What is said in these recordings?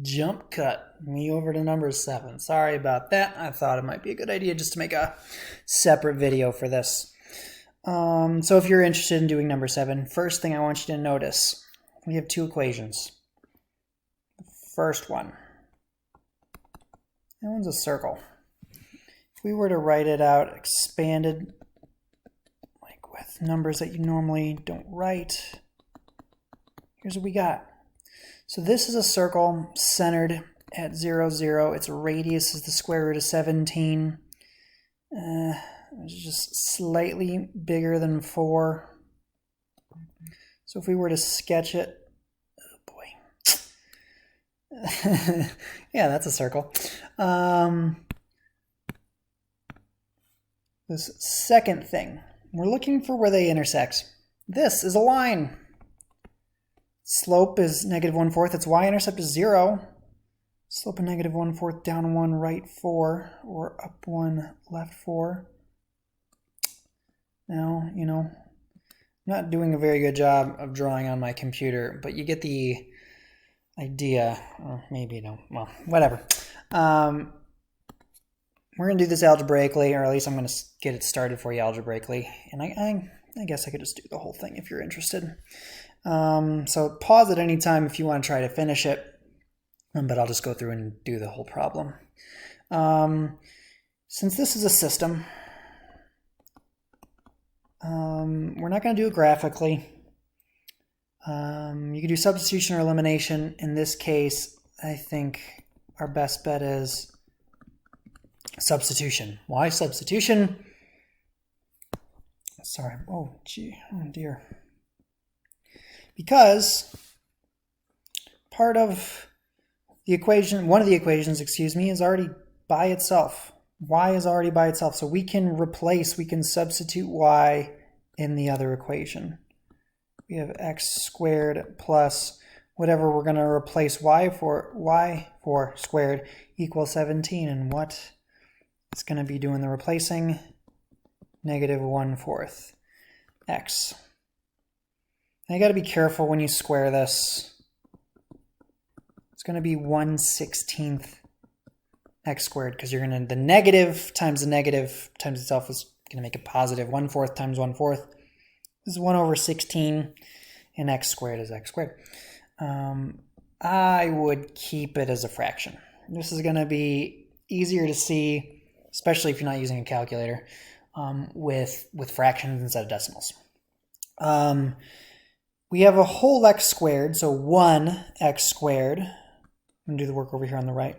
Jump cut me over to number 7. Sorry about that. I thought it might be a good idea just to make a separate video for this. So if you're interested in doing number 7, first thing I want you to notice, we have two equations. First one, that one's a circle. If we were to write it out expanded, like with numbers that you normally don't write, here's what we got. So this is a circle centered at 0, 0. Its radius is the square root of 17. It's just slightly bigger than 4. So if we were to sketch it, oh boy. Yeah, that's a circle. This second thing, we're looking for where they intersect. This is a line. Slope is negative 1/4. Its y-intercept is 0. Slope of negative 1/4, down 1, right 4, or up 1, left 4. Now, I'm not doing a very good job of drawing on my computer, but you get the idea. Or maybe you don't. Well, whatever. We're going to do this algebraically, or at least I'm going to get it started for you algebraically. And I guess I could just do the whole thing if you're interested. So pause at any time if you want to try to finish it, but I'll just go through and do the whole problem. Since this is a system, we're not going to do it graphically. You can do substitution or elimination. In this case, I think our best bet is substitution. Why substitution? Sorry. Oh, gee. Oh, dear. Because part of the equation, one of the equations, is already by itself. Y is already by itself. So we can substitute y in the other equation. We have x squared plus whatever we're going to replace y for squared equals 17. And what it's going to be doing the replacing? Negative 1/4 x. Now you got to be careful when you square this. It's going to be 1/16 x squared because you're going to, the negative times itself is going to make it positive. 1/4 times 1/4 is 1/16, and x squared is x squared. I would keep it as a fraction. This is going to be easier to see, especially if you're not using a calculator, with fractions instead of decimals. We have a whole x squared, so 1x squared. I'm going to do the work over here on the right.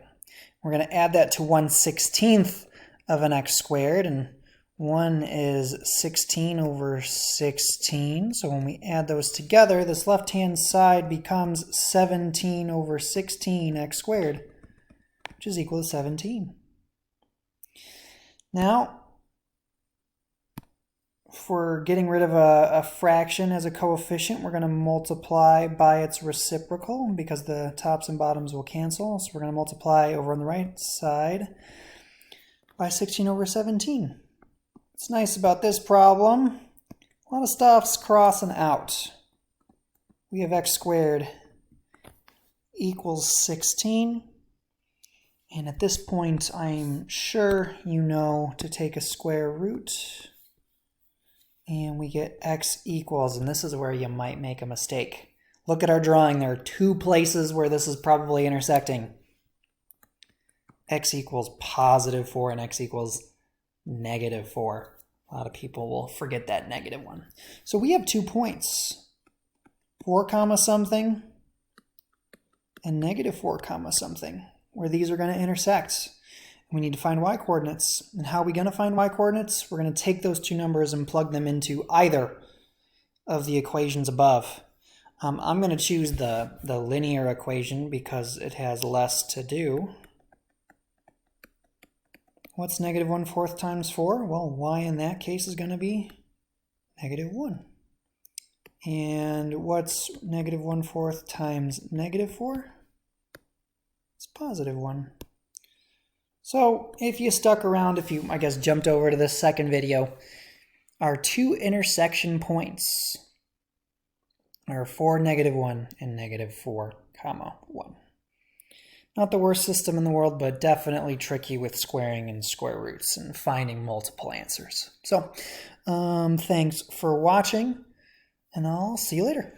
We're going to add that to 1/16 of an x squared, and 1 is 16/16. So when we add those together, this left-hand side becomes 17/16 x squared, which is equal to 17. Now, if we're getting rid of a fraction as a coefficient, we're going to multiply by its reciprocal because the tops and bottoms will cancel. So we're going to multiply over on the right side by 16/17. What's nice about this problem, a lot of stuff's crossing out. We have x squared equals 16. And at this point, I'm sure you know to take a square root. And we get x equals, and this is where you might make a mistake. Look at our drawing. There are two places where this is probably intersecting. X equals positive 4 and x equals negative 4. A lot of people will forget that negative one. So we have 2 points, 4 comma something and negative 4 comma something, where these are going to intersect. We need to find y-coordinates. And how are we going to find y-coordinates? We're going to take those two numbers and plug them into either of the equations above. I'm going to choose the linear equation because it has less to do. What's negative 1/4 times 4? Well, y in that case is going to be negative 1. And what's negative 1/4 times negative 4? It's positive 1. So if you stuck around, if you, I guess, jumped over to this second video, our two intersection points are 4, -1 and -4, 1. Not the worst system in the world, but definitely tricky with squaring and square roots and finding multiple answers. So thanks for watching, and I'll see you later.